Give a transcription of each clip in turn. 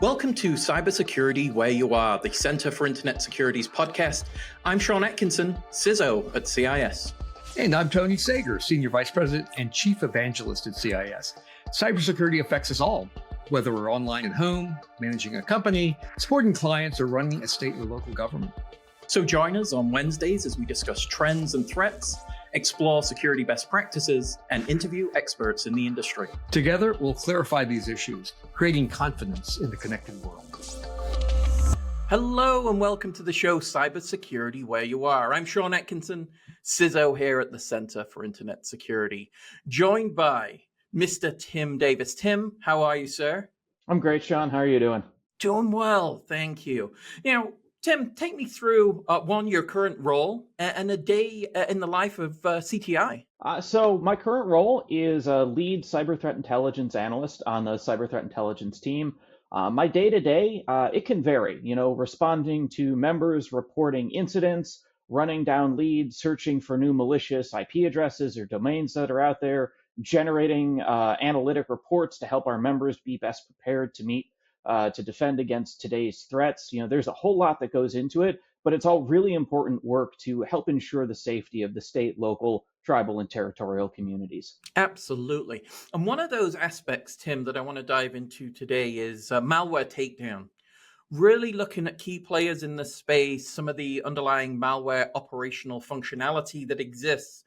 Welcome to Cybersecurity Where You Are, the Center for Internet Security's podcast. I'm Sean Atkinson, CISO at CIS. And I'm Tony Sager, Senior Vice President and Chief Evangelist at CIS. Cybersecurity affects us all, whether we're online at home, managing a company, supporting clients, or running a state or local government. So join us on Wednesdays as we discuss trends and threats, explore security best practices, and interview experts in the industry. Together, we'll clarify these issues, creating confidence in the connected world. Hello and welcome to the show Cybersecurity Where You Are. I'm Sean Atkinson, CISO here at the Center for Internet Security, joined by Mr. Tim Davis. Tim, how are you, sir? I'm great, Sean. How are you doing? Doing well, thank you. Tim, take me through your current role and a day in the life of CTI. So my current role is a lead cyber threat intelligence analyst on the cyber threat intelligence team. My day-to-day, it can vary, responding to members, reporting incidents, running down leads, searching for new malicious IP addresses or domains that are out there, generating analytic reports to help our members be best prepared to meet to defend against today's threats. There's a whole lot that goes into it, but it's all really important work to help ensure the safety of the state, local, tribal, and territorial communities. Absolutely. And one of those aspects, Tim, that I want to dive into today is Malware Takedown. Really looking at key players in the space, some of the underlying malware operational functionality that exists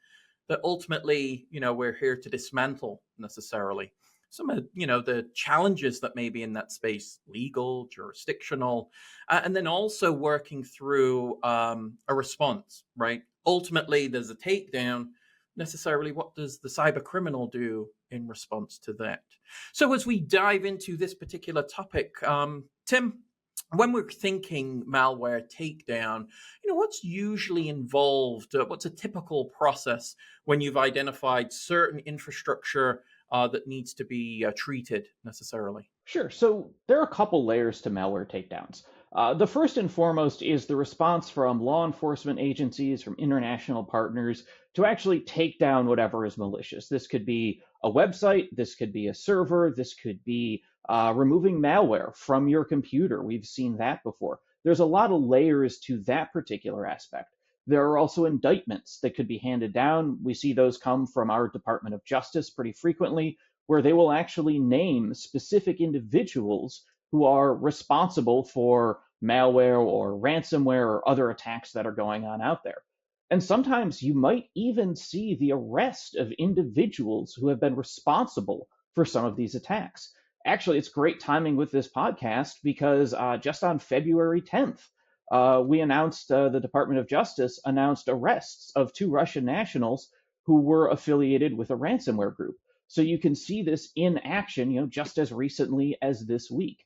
that ultimately, we're here to dismantle necessarily. Some of the challenges that may be in that space, legal, jurisdictional, and then also working through a response, right? Ultimately, there's a takedown. Necessarily, what does the cyber criminal do in response to that? So as we dive into this particular topic, Tim, when we're thinking malware takedown, what's usually involved? What's a typical process when you've identified certain infrastructure that needs to be treated necessarily? Sure. So there are a couple layers to malware takedowns. The first and foremost is the response from law enforcement agencies, from international partners to actually take down whatever is malicious. This could be a website, this could be a server, this could be removing malware from your computer. We've seen that before. There's a lot of layers to that particular aspect. There are also indictments that could be handed down. We see those come from our Department of Justice pretty frequently, where they will actually name specific individuals who are responsible for malware or ransomware or other attacks that are going on out there. And sometimes you might even see the arrest of individuals who have been responsible for some of these attacks. Actually, it's great timing with this podcast because just on February 10th, we announced, the Department of Justice announced arrests of 2 Russian nationals who were affiliated with a ransomware group. So you can see this in action, just as recently as this week.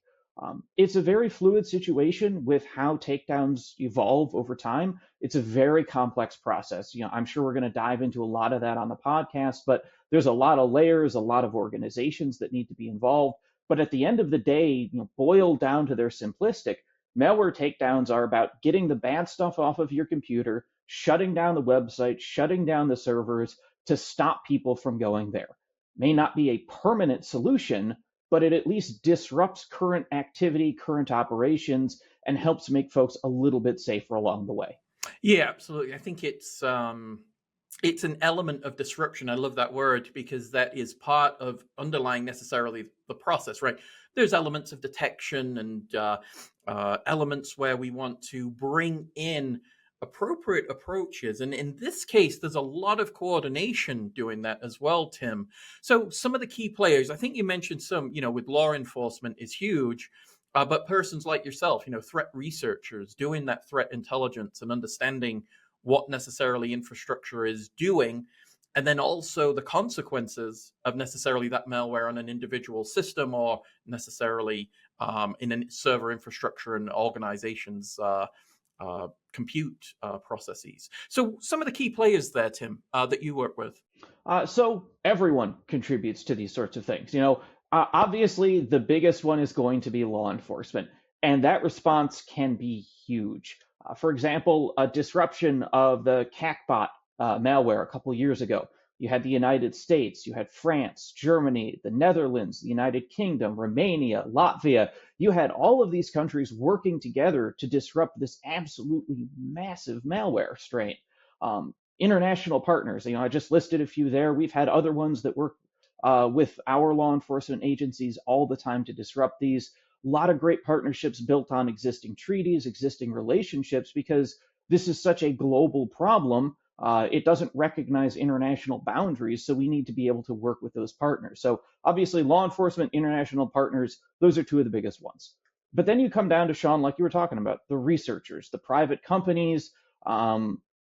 It's a very fluid situation with how takedowns evolve over time. It's a very complex process. I'm sure we're going to dive into a lot of that on the podcast, but there's a lot of layers, a lot of organizations that need to be involved. But at the end of the day, boiled down to their simplistic, malware takedowns are about getting the bad stuff off of your computer, shutting down the website, shutting down the servers to stop people from going there. May not be a permanent solution, but it at least disrupts current activity, current operations, and helps make folks a little bit safer along the way. Yeah, absolutely. I think it's an element of disruption. I love that word because that is part of underlying necessarily the process, right? There's elements of detection and elements where we want to bring in appropriate approaches. And in this case, there's a lot of coordination doing that as well, Tim. So some of the key players, I think you mentioned some, with law enforcement is huge, but persons like yourself, threat researchers doing that threat intelligence and understanding what necessarily infrastructure is doing, and then also the consequences of necessarily that malware on an individual system or necessarily in a server infrastructure and organizations' compute processes. So some of the key players there, Tim, that you work with. So everyone contributes to these sorts of things. Obviously, the biggest one is going to be law enforcement, and that response can be huge. For example, a disruption of the CACBot malware a couple years ago You had the United States, you had France, Germany, the Netherlands, the United Kingdom, Romania, Latvia. You had all of these countries working together to disrupt this absolutely massive malware strain. International partners, I just listed a few there. We've had other ones that work with our law enforcement agencies all the time to disrupt these. A lot of great partnerships built on existing treaties, existing relationships, because this is such a global problem. It doesn't recognize international boundaries, so we need to be able to work with those partners. So obviously, law enforcement, international partners, those are two of the biggest ones. But then you come down to, Sean, like you were talking about, the researchers, the private companies,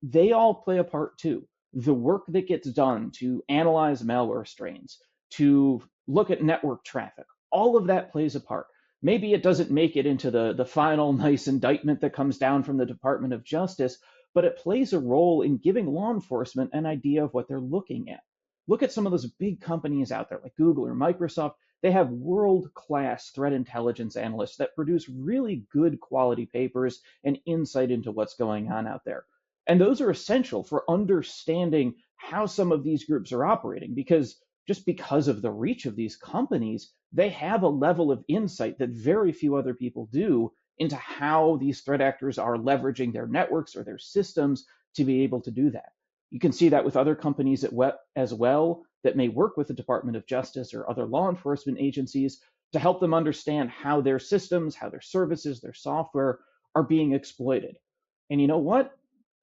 they all play a part too. The work that gets done to analyze malware strains, to look at network traffic, all of that plays a part. Maybe it doesn't make it into the final nice indictment that comes down from the Department of Justice, but it plays a role in giving law enforcement an idea of what they're looking at. Look at some of those big companies out there like Google or Microsoft. They have world-class threat intelligence analysts that produce really good quality papers and insight into what's going on out there. And those are essential for understanding how some of these groups are operating, because just because of the reach of these companies, they have a level of insight that very few other people do into how these threat actors are leveraging their networks or their systems to be able to do that. You can see that with other companies as well that may work with the Department of Justice or other law enforcement agencies to help them understand how their systems, how their services, their software are being exploited. And you know what?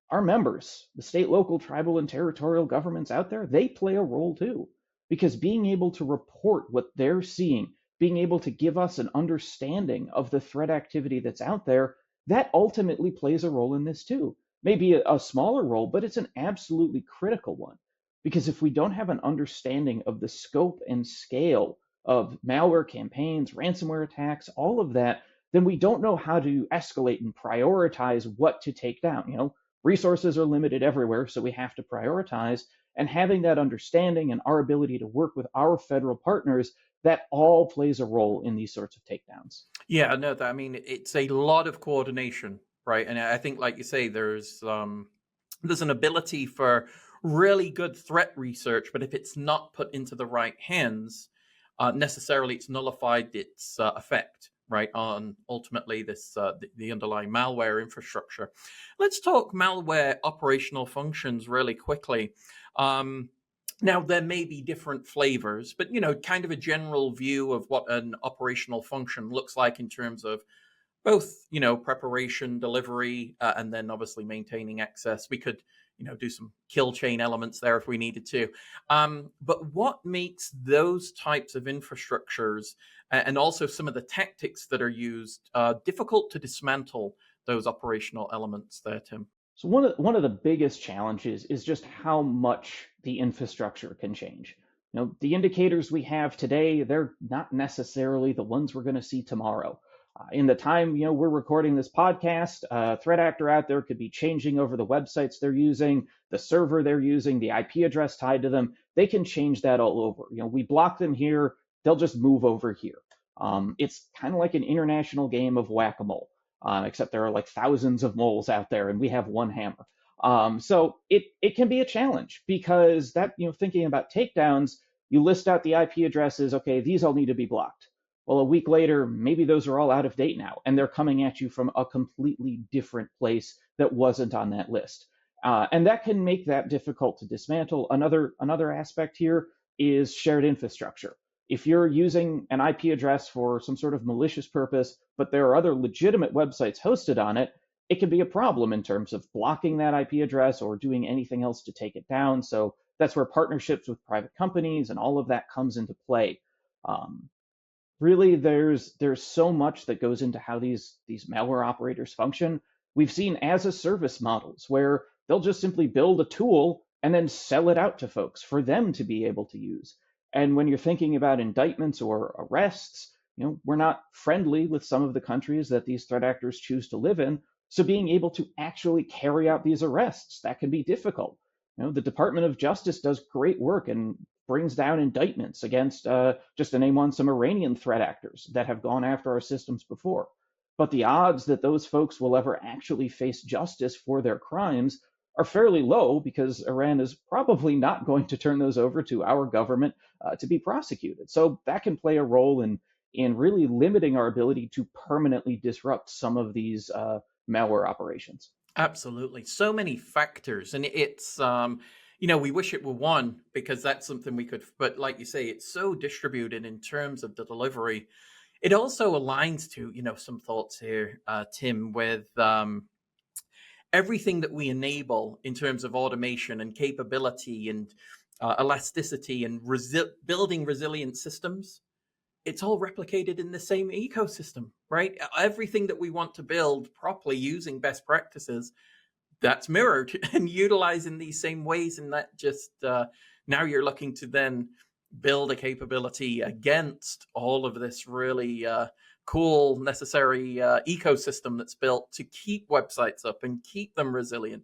Our members, the state, local, tribal, and territorial governments out there, they play a role too. Because being able to report what they're seeing, being able to give us an understanding of the threat activity that's out there, that ultimately plays a role in this too. Maybe a smaller role, but it's an absolutely critical one. Because if we don't have an understanding of the scope and scale of malware campaigns, ransomware attacks, all of that, then we don't know how to escalate and prioritize what to take down. Resources are limited everywhere, so we have to prioritize. And having that understanding and our ability to work with our federal partners, that all plays a role in these sorts of takedowns. Yeah, no, it's a lot of coordination, right? And I think, like you say, there's an ability for really good threat research, but if it's not put into the right hands, necessarily it's nullified its effect, right, on ultimately the underlying malware infrastructure. Let's talk malware operational functions really quickly. Now, there may be different flavors, but, kind of a general view of what an operational function looks like in terms of both, preparation, delivery, and then obviously maintaining access. We could, do some kill chain elements there if we needed to. But what makes those types of infrastructures and also some of the tactics that are used difficult to dismantle those operational elements there, Tim? So one of the biggest challenges is just how much the infrastructure can change. The indicators we have today, they're not necessarily the ones we're going to see tomorrow. In the time we're recording this podcast, a threat actor out there could be changing over the websites they're using, the server they're using, the IP address tied to them. They can change that all over. We block them here, they'll just move over here. It's kind of like an international game of whack-a-mole. Except there are like thousands of moles out there and we have one hammer. So it can be a challenge because that, thinking about takedowns, you list out the IP addresses, okay, these all need to be blocked. Well, a week later, maybe those are all out of date now and they're coming at you from a completely different place that wasn't on that list. And that can make that difficult to dismantle. Another aspect here is shared infrastructure. If you're using an IP address for some sort of malicious purpose, but there are other legitimate websites hosted on it, it can be a problem in terms of blocking that IP address or doing anything else to take it down. So that's where partnerships with private companies and all of that comes into play. Really, there's so much that goes into how these malware operators function. We've seen as a service models where they'll just simply build a tool and then sell it out to folks for them to be able to use. And when you're thinking about indictments or arrests, we're not friendly with some of the countries that these threat actors choose to live in. So being able to actually carry out these arrests, that can be difficult. The Department of Justice does great work and brings down indictments against, just to name one, some Iranian threat actors that have gone after our systems before. But the odds that those folks will ever actually face justice for their crimes are fairly low because Iran is probably not going to turn those over to our government to be prosecuted. So that can play a role in really limiting our ability to permanently disrupt some of these malware operations. Absolutely. So many factors. And it's, we wish it were one because that's something we could, but like you say, it's so distributed in terms of the delivery. It also aligns to, some thoughts here, Tim, with everything that we enable in terms of automation and capability and elasticity and building resilient systems. It's all replicated in the same ecosystem, right? Everything that we want to build properly using best practices, that's mirrored and utilized in these same ways. And that just now you're looking to then build a capability against all of this really cool, necessary ecosystem that's built to keep websites up and keep them resilient.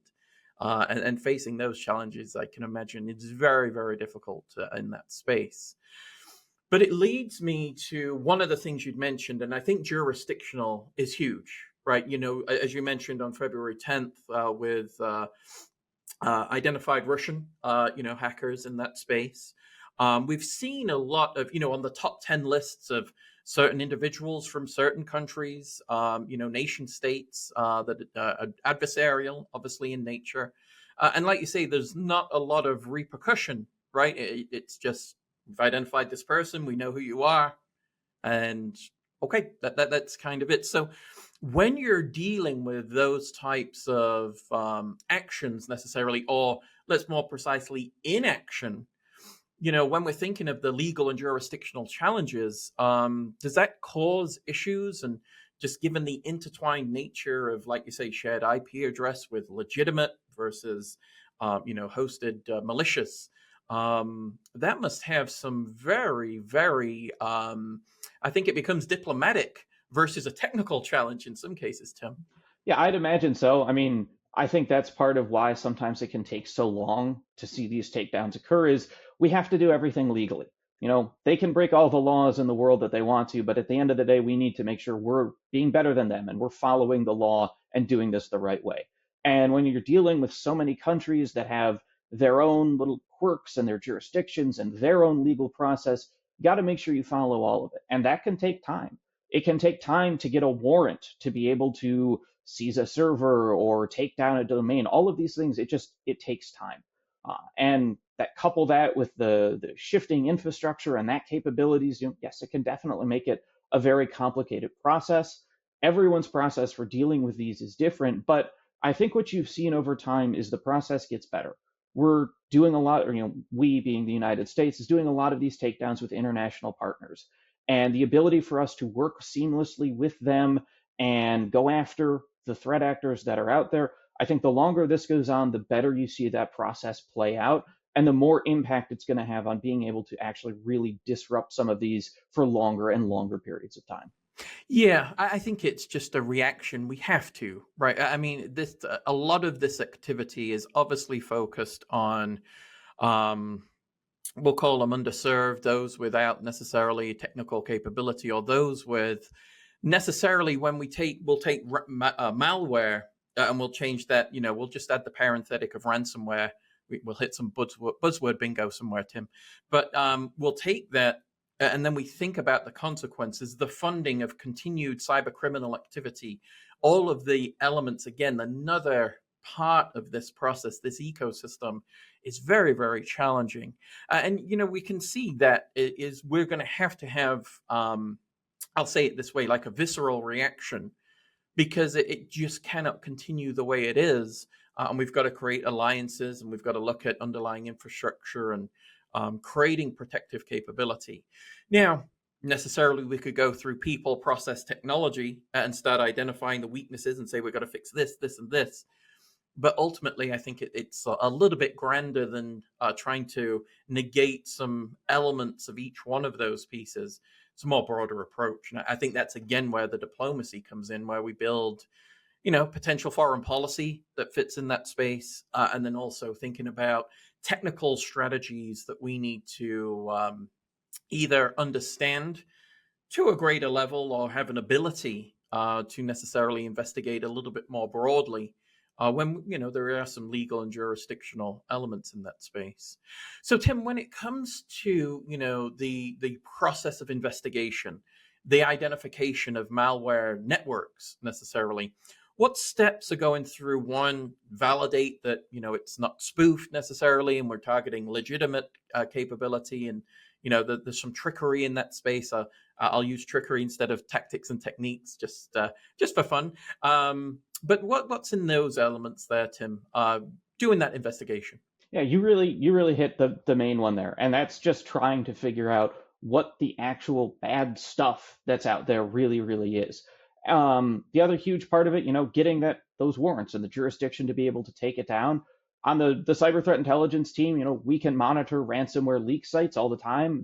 And facing those challenges, I can imagine it's very, very difficult in that space. But it leads me to one of the things you'd mentioned, and I think jurisdictional is huge, right? As you mentioned on February 10th with identified Russian, hackers in that space. We've seen a lot of, on the top 10 lists of certain individuals from certain countries, nation states that are adversarial, obviously in nature. And like you say, there's not a lot of repercussion, right? It's just, we've identified this person, we know who you are, and okay, that's kind of it. So when you're dealing with those types of actions necessarily, or let's more precisely inaction, when we're thinking of the legal and jurisdictional challenges, does that cause issues? And just given the intertwined nature of, like you say, shared IP address with legitimate versus, hosted malicious, that must have some very, very, I think it becomes diplomatic versus a technical challenge in some cases, Tim. Yeah, I'd imagine so. I mean, I think that's part of why sometimes it can take so long to see these takedowns occur is we have to do everything legally. They can break all the laws in the world that they want to, but at the end of the day, we need to make sure we're being better than them and we're following the law and doing this the right way. And when you're dealing with so many countries that have their own little quirks and their jurisdictions and their own legal process, you got to make sure you follow all of it. And that can take time. It can take time to get a warrant to be able to seize a server or take down a domain. All of these things, it takes time. And that couple that with the shifting infrastructure and that capabilities, yes, it can definitely make it a very complicated process. Everyone's process for dealing with these is different, but I think what you've seen over time is the process gets better. We're doing a lot, or we being the United States is doing a lot of these takedowns with international partners. And the ability for us to work seamlessly with them and go after the threat actors that are out there, I think the longer this goes on, the better you see that process play out and the more impact it's going to have on being able to actually really disrupt some of these for longer and longer periods of time. Yeah, I think it's just a reaction. We have to, right? I mean, a lot of this activity is obviously focused on, um, we'll call them underserved, those without necessarily technical capability, or those with necessarily when we'll take malware and we'll change that. We'll just add the parenthetic of ransomware. We'll hit some buzzword bingo somewhere, Tim. But we'll take that and then we think about the consequences, the funding of continued cyber criminal activity, all of the elements. Again, another part of this process, this ecosystem, is very, very challenging. And we can see that we're going to have I'll say it this way, like a visceral reaction, because it just cannot continue the way it is. And we've got to create alliances, and we've got to look at underlying infrastructure and creating protective capability. Now, necessarily, we could go through people, process, technology, and start identifying the weaknesses and say, we've got to fix this, this, and this. But ultimately, I think it's a little bit grander than trying to negate some elements of each one of those pieces. It's a more broader approach. And I think that's, again, where the diplomacy comes in, where we build, potential foreign policy that fits in that space. And then also thinking about technical strategies that we need to either understand to a greater level or have an ability to necessarily investigate a little bit more broadly when there are some legal and jurisdictional elements in that space. So Tim, when it comes to the process of investigation, the identification of malware networks necessarily, what steps are going through? One, validate that it's not spoofed necessarily, and we're targeting legitimate capability, and there's some trickery in that space. I'll use trickery instead of tactics and techniques, just for fun. But what's in those elements there, Tim? Doing that investigation. Yeah, you really hit the main one there, and that's just trying to figure out what the actual bad stuff that's out there really is. The other huge part of it, getting those warrants and the jurisdiction to be able to take it down. On the cyber threat intelligence team, we can monitor ransomware leak sites all the time.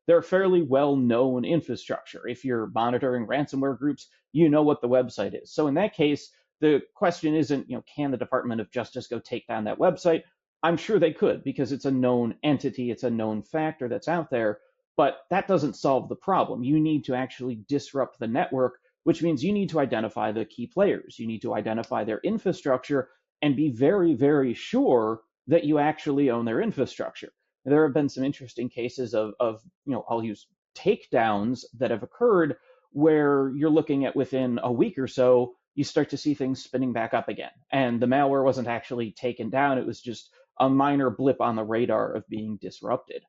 They're fairly well-known infrastructure. If you're monitoring ransomware groups, you know what the website is. So in that case, the question isn't, can the Department of Justice go take down that website? I'm sure they could, because it's a known entity, it's a known factor that's out there, but that doesn't solve the problem. You need to actually disrupt the network, which means you need to identify the key players. You need to identify their infrastructure and be very sure that you actually own their infrastructure. There have been some interesting cases of I'll use takedowns that have occurred where you're looking at within a week or so, you start to see things spinning back up again. And the malware wasn't actually taken down, it was just a minor blip on the radar of being disrupted.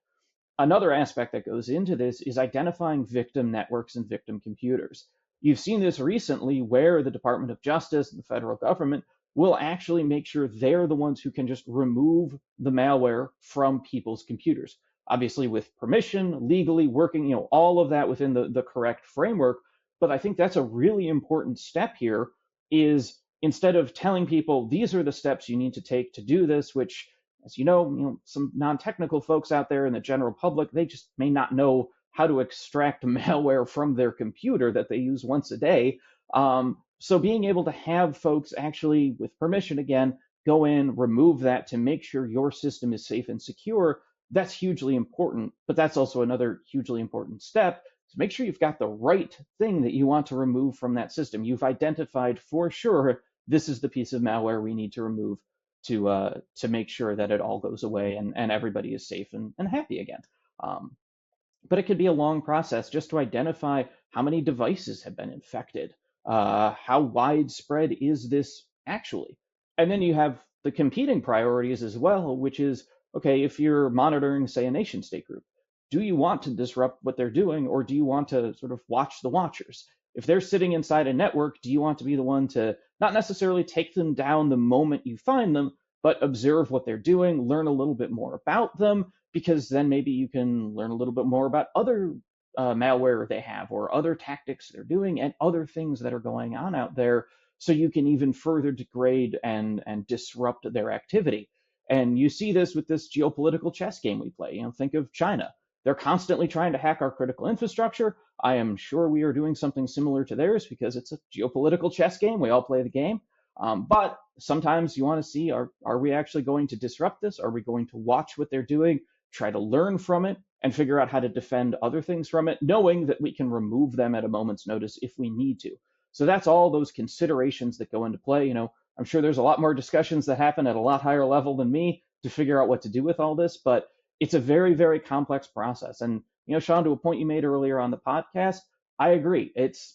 Another aspect that goes into this is identifying victim networks and victim computers. You've seen this recently where the Department of Justice and the federal government will actually make sure they're the ones who can just remove the malware from people's computers. Obviously with permission, legally working, all of that within the correct framework. But I think that's a really important step here, is instead of telling people these are the steps you need to take to do this, which, as some non-technical folks out there in the general public, they just may not know how to extract malware from their computer that they use once a day. So being able to have folks actually, with permission again, go in, remove that to make sure your system is safe and secure, that's hugely important. But that's also another hugely important step, to make sure you've got the right thing that you want to remove from that system. You've identified for sure this is the piece of malware we need to remove to make sure that it all goes away and everybody is safe and happy again. But it could be a long process just to identify how many devices have been infected. How widespread is this actually? And then you have the competing priorities as well, which is, okay, if you're monitoring, say, a nation state group, do you want to disrupt what they're doing, or do you want to sort of watch the watchers? If they're sitting inside a network, do you want to be the one to not necessarily take them down the moment you find them, but observe what they're doing, learn a little bit more about them, because then maybe you can learn a little bit more about other malware they have, or other tactics they're doing, and other things that are going on out there, so you can even further degrade and disrupt their activity. And you see this with this geopolitical chess game we play. Think of China. They're constantly trying to hack our critical infrastructure. I am sure we are doing something similar to theirs, because it's a geopolitical chess game. We all play the game. But sometimes you want to see, are we actually going to disrupt this? Are we going to watch what they're doing, try to learn from it, and figure out how to defend other things from it, knowing that we can remove them at a moment's notice if we need to? So that's all those considerations that go into play. I'm sure there's a lot more discussions that happen at a lot higher level than me to figure out what to do with all this, but it's a very complex process. And, Sean, to a point you made earlier on the podcast, I agree.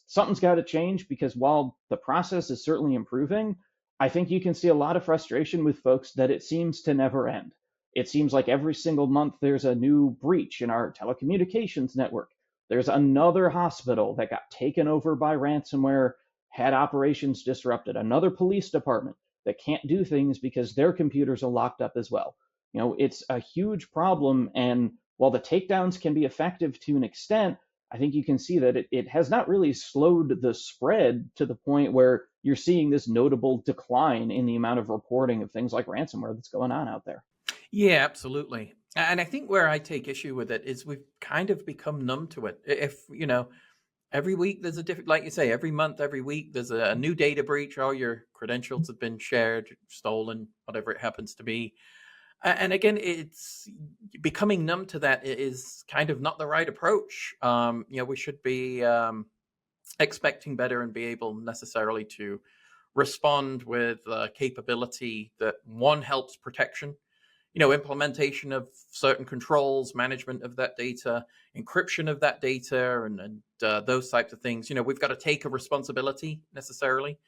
Something's got to change, because while the process is certainly improving, I think you can see a lot of frustration with folks that it seems to never end. It seems like every single month there's a new breach in our telecommunications network. There's another hospital that got taken over by ransomware, had operations disrupted, another police department that can't do things because their computers are locked up as well. It's a huge problem. And while the takedowns can be effective to an extent, I think you can see that it has not really slowed the spread to the point where you're seeing this notable decline in the amount of reporting of things like ransomware that's going on out there. Yeah, absolutely. And I think where I take issue with it is we've kind of become numb to it. If, every week there's a different, like you say, every month, every week, there's a new data breach. All your credentials have been shared, stolen, whatever it happens to be. And again, it's becoming numb to that is kind of not the right approach. We should be expecting better and be able necessarily to respond with capability that one helps protection, implementation of certain controls, management of that data, encryption of that data, and those types of things. We've got to take a responsibility necessarily,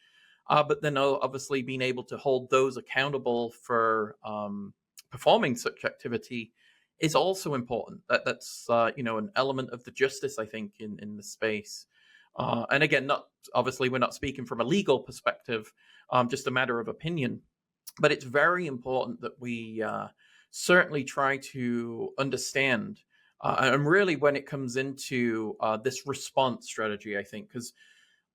but then obviously being able to hold those accountable for performing such activity is also important. That's an element of the justice, I think, in the space. And again, we're not speaking from a legal perspective, just a matter of opinion. But it's very important that we certainly try to understand, and really when it comes into this response strategy, I think, because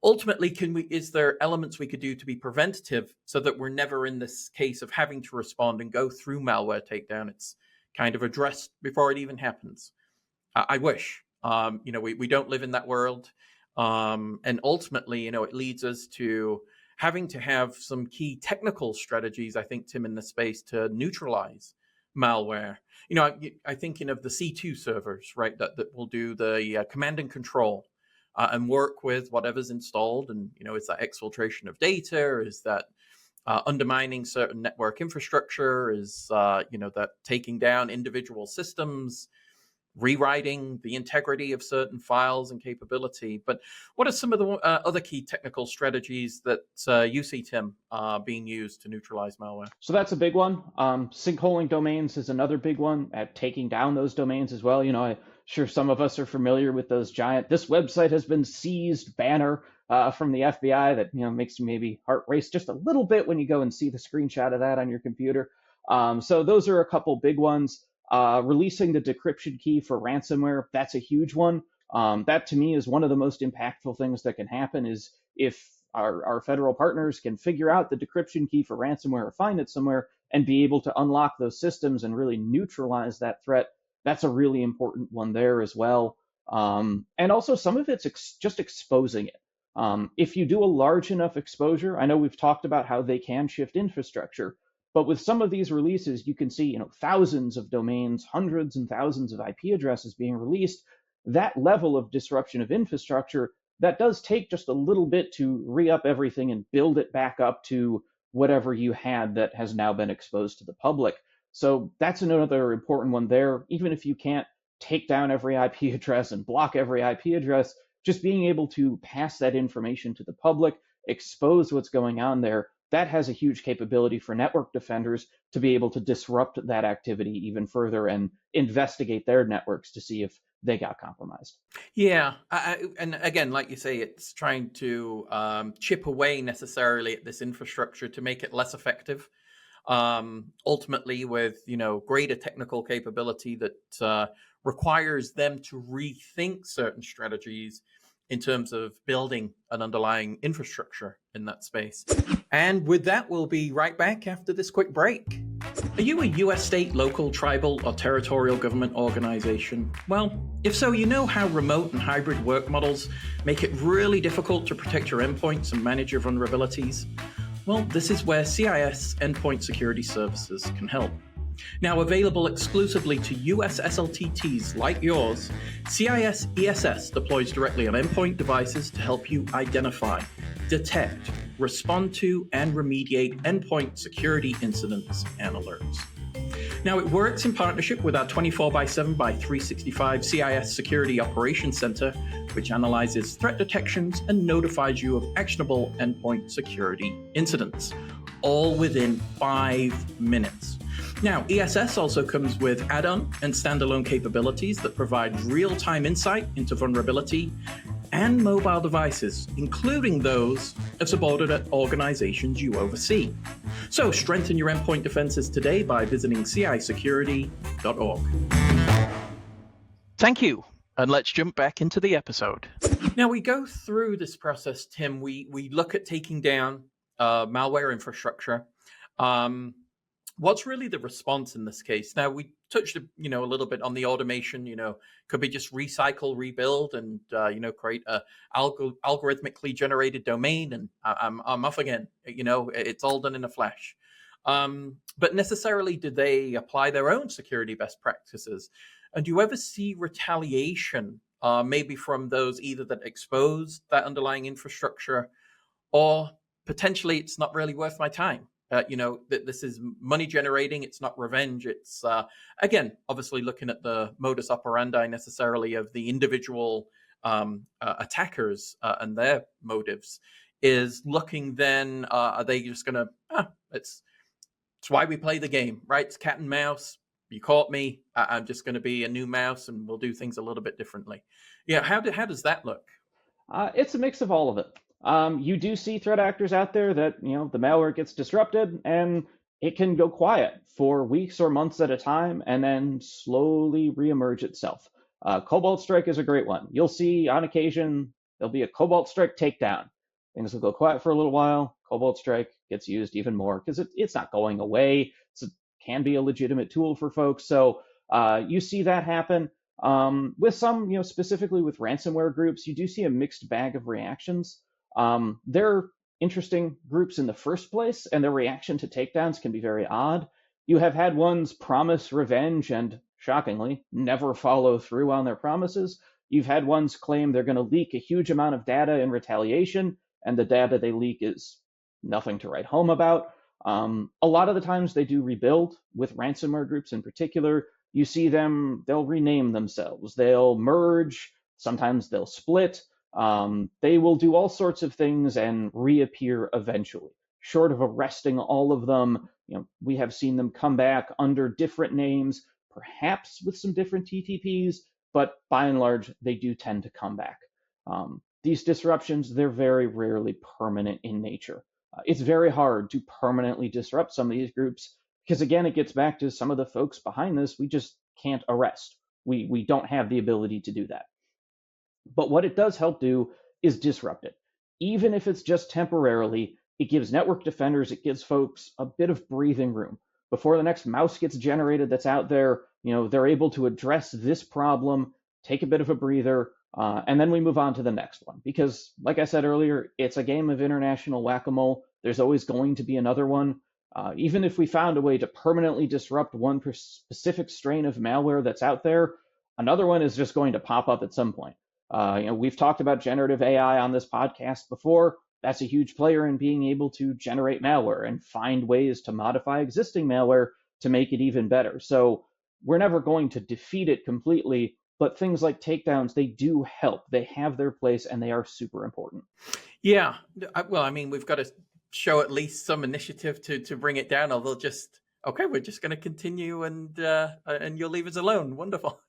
ultimately, is there elements we could do to be preventative so that we're never in this case of having to respond and go through malware takedown? It's kind of addressed before it even happens. I wish. We don't live in that world. And ultimately, it leads us to having to have some key technical strategies, I think, Tim, in the space to neutralize malware. I thinking of the C2 servers, right, that will do the command and control and work with whatever's installed. And, is that exfiltration of data? Is that undermining certain network infrastructure? Is, that taking down individual systems, rewriting the integrity of certain files and capability? But what are some of the other key technical strategies that you see, Tim, being used to neutralize malware? So that's a big one. Sinkholing domains is another big one at taking down those domains as well. I'm sure some of us are familiar with those giant, "This website has been seized" banner from the FBI that makes you maybe heart race just a little bit when you go and see the screenshot of that on your computer. So those are a couple big ones. Releasing the decryption key for ransomware, that's a huge one. That to me is one of the most impactful things that can happen, is if our federal partners can figure out the decryption key for ransomware or find it somewhere and be able to unlock those systems and really neutralize that threat. That's a really important one there as well. And also some of it's just exposing it. If you do a large enough exposure, I know we've talked about how they can shift infrastructure, but with some of these releases, you can see thousands of domains, hundreds and thousands of IP addresses being released. That level of disruption of infrastructure, that does take just a little bit to re-up everything and build it back up to whatever you had that has now been exposed to the public. So that's another important one there. Even if you can't take down every IP address and block every IP address, just being able to pass that information to the public, expose what's going on there, that has a huge capability for network defenders to be able to disrupt that activity even further and investigate their networks to see if they got compromised. Yeah. And again, like you say, it's trying to chip away necessarily at this infrastructure to make it less effective. Ultimately with, greater technical capability that requires them to rethink certain strategies in terms of building an underlying infrastructure in that space. And with that, we'll be right back after this quick break. Are you a US state, local, tribal, or territorial government organization? Well, if so, you know how remote and hybrid work models make it really difficult to protect your endpoints and manage your vulnerabilities? Well, this is where CIS Endpoint Security Services can help. Now available exclusively to US SLTTs like yours, CIS ESS deploys directly on endpoint devices to help you identify, detect, respond to, and remediate endpoint security incidents and alerts. Now, it works in partnership with our 24/7/365 CIS Security Operations Center, which analyzes threat detections and notifies you of actionable endpoint security incidents, all within 5 minutes. Now, ESS also comes with add-on and standalone capabilities that provide real-time insight into vulnerability and mobile devices, including those of subordinate organizations you oversee. So strengthen your endpoint defenses today by visiting cisecurity.org. Thank you, and let's jump back into the episode. Now, we go through this process, Tim. We look at taking down malware infrastructure. What's really the response in this case? Now, we touched, a little bit on the automation. Could be just recycle, rebuild, and create a algorithmically generated domain, and I'm off again. It's all done in a flash. But necessarily, do they apply their own security best practices? And do you ever see retaliation, maybe from those either that expose that underlying infrastructure, or potentially it's not really worth my time. That this is money generating. It's not revenge. It's again, obviously looking at the modus operandi necessarily of the individual attackers and their motives. Is looking then, are they just going to? It's why we play the game, right? It's cat and mouse. You caught me. I'm just going to be a new mouse, and we'll do things a little bit differently. Yeah. How does that look? It's a mix of all of it. You do see threat actors out there that, the malware gets disrupted and it can go quiet for weeks or months at a time and then slowly reemerge itself. Cobalt Strike is a great one. You'll see on occasion there'll be a Cobalt Strike takedown. Things will go quiet for a little while. Cobalt Strike gets used even more because it's not going away. It can be a legitimate tool for folks. So you see that happen. With some, specifically with ransomware groups, you do see a mixed bag of reactions. They're interesting groups in the first place, and their reaction to takedowns can be very odd. You have had ones promise revenge and, shockingly, never follow through on their promises. You've had ones claim they're going to leak a huge amount of data in retaliation, and the data they leak is nothing to write home about. A lot of the times they do rebuild with ransomware groups in particular. You see them, they'll rename themselves, they'll merge, sometimes they'll split. They will do all sorts of things and reappear eventually. Short of arresting all of them, we have seen them come back under different names, perhaps with some different TTPs, but by and large, they do tend to come back. These disruptions, they're very rarely permanent in nature. It's very hard to permanently disrupt some of these groups because, again, it gets back to some of the folks behind this we just can't arrest. We don't have the ability to do that. But what it does help do is disrupt it. Even if it's just temporarily, it gives network defenders, it gives folks a bit of breathing room. Before the next mouse gets generated that's out there, they're able to address this problem, take a bit of a breather, and then we move on to the next one. Because, like I said earlier, it's a game of international whack-a-mole. There's always going to be another one. Even if we found a way to permanently disrupt one specific strain of malware that's out there, another one is just going to pop up at some point. We've talked about generative AI on this podcast before. That's a huge player in being able to generate malware and find ways to modify existing malware to make it even better. So we're never going to defeat it completely, but things like takedowns, they do help. They have their place and they are super important. Yeah. Well, I mean, we've got to show at least some initiative to bring it down, or they'll just, okay, we're just going to continue and you'll leave us alone. Wonderful.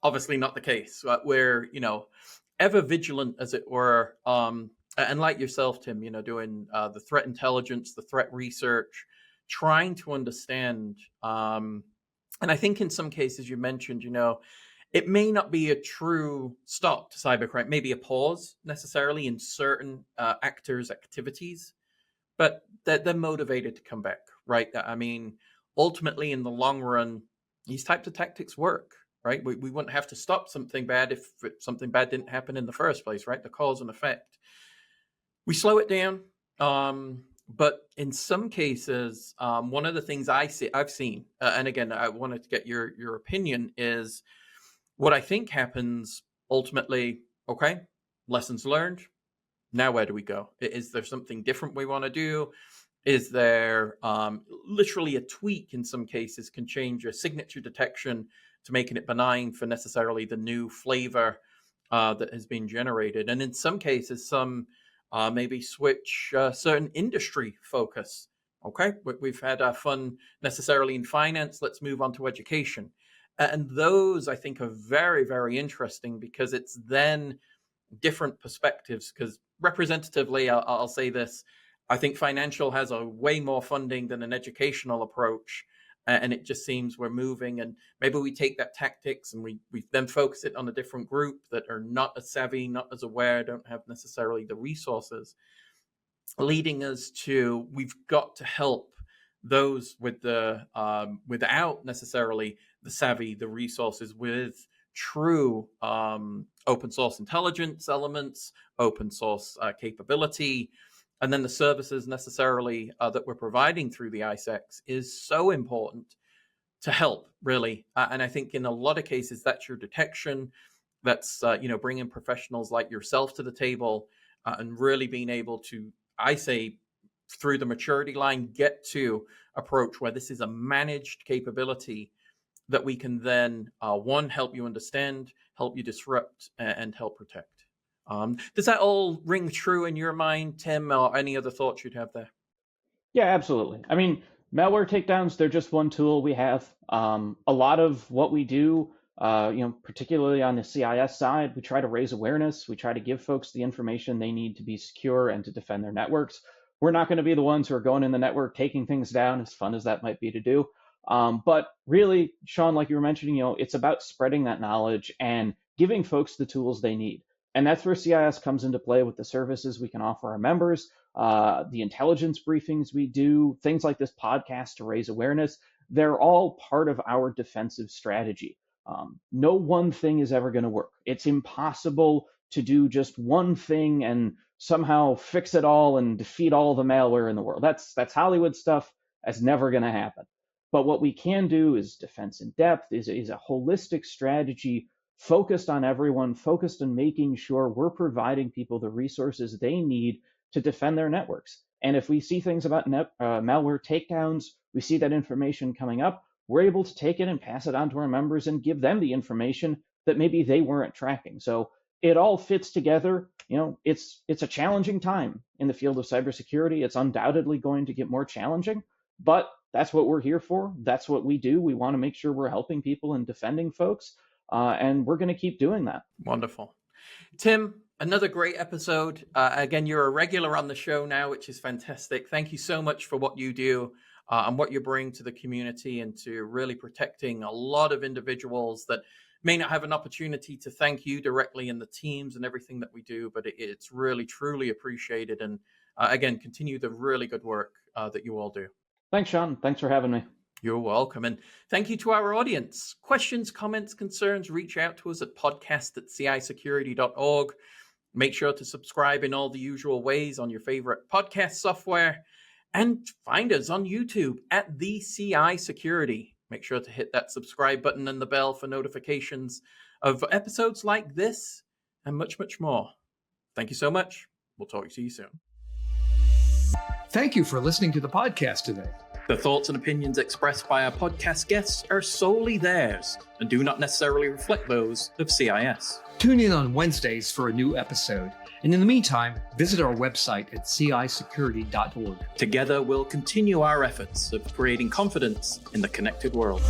Obviously not the case. We're, ever vigilant, as it were. And like yourself, Tim, doing the threat intelligence, the threat research, trying to understand. And I think in some cases you mentioned, it may not be a true stop to cybercrime, maybe a pause necessarily in certain actors' activities, but they're motivated to come back, right? I mean, ultimately, in the long run, these types of tactics work, right? We wouldn't have to stop something bad if something bad didn't happen in the first place, right? The cause and effect. We slow it down, but in some cases, one of the things I've seen, and again, I wanted to get your opinion, is what I think happens ultimately. Okay, lessons learned. Now where do we go? Is there something different we want to do? Is there literally a tweak in some cases can change a signature detection to making it benign for necessarily the new flavor that has been generated? And in some cases, some maybe switch certain industry focus. Okay, we've had our fun necessarily in finance. Let's move on to education. And those, I think, are very, very interesting because it's then different perspectives. Because representatively, I'll say this, I think financial has a way more funding than an educational approach. And it just seems we're moving, and maybe we take that tactics and we then focus it on a different group that are not as savvy, not as aware, don't have necessarily the resources, leading us to, we've got to help those with the without necessarily the savvy, the resources, with true open source intelligence elements, open source capability, and then the services necessarily that we're providing through the ISACs is so important to help, really. And I think in a lot of cases, that's your detection. That's, bringing professionals like yourself to the table and really being able to, I say, through the maturity line, get to approach where this is a managed capability that we can then, one, help you understand, help you disrupt, and help protect. Does that all ring true in your mind, Tim, or any other thoughts you'd have there? Yeah, absolutely. I mean, malware takedowns, they're just one tool we have. A lot of what we do, particularly on the CIS side, we try to raise awareness. We try to give folks the information they need to be secure and to defend their networks. We're not going to be the ones who are going in the network, taking things down, as fun as that might be to do. But really, Sean, like you were mentioning, it's about spreading that knowledge and giving folks the tools they need. And that's where CIS comes into play with the services we can offer our members, the intelligence briefings we do, things like this podcast to raise awareness. They're all part of our defensive strategy. No one thing is ever going to work. It's impossible to do just one thing and somehow fix it all and defeat all the malware in the world. That's Hollywood stuff. That's never going to happen. But what we can do is defense in depth, is a holistic strategy focused on everyone, focused on making sure we're providing people the resources they need to defend their networks. And if we see things about malware takedowns, we see that information coming up, we're able to take it and pass it on to our members and give them the information that maybe they weren't tracking. So it all fits together. It's a challenging time in the field of cybersecurity. It's undoubtedly going to get more challenging, but that's what we're here for. That's what we do. We want to make sure we're helping people and defending folks. And we're going to keep doing that. Wonderful. Tim, another great episode. Again, you're a regular on the show now, which is fantastic. Thank you so much for what you do and what you bring to the community and to really protecting a lot of individuals that may not have an opportunity to thank you directly in the teams and everything that we do, but it's really, truly appreciated. And again, continue the really good work that you all do. Thanks, Sean. Thanks for having me. You're welcome. And thank you to our audience. Questions, comments, concerns, reach out to us at podcast@cisecurity.org. Make sure to subscribe in all the usual ways on your favorite podcast software and find us on YouTube at the CI Security. Make sure to hit that subscribe button and the bell for notifications of episodes like this and much, much more. Thank you so much. We'll talk to you soon. Thank you for listening to the podcast today. The thoughts and opinions expressed by our podcast guests are solely theirs and do not necessarily reflect those of CIS. Tune in on Wednesdays for a new episode. And in the meantime, visit our website at cisecurity.org. Together, we'll continue our efforts of creating confidence in the connected world.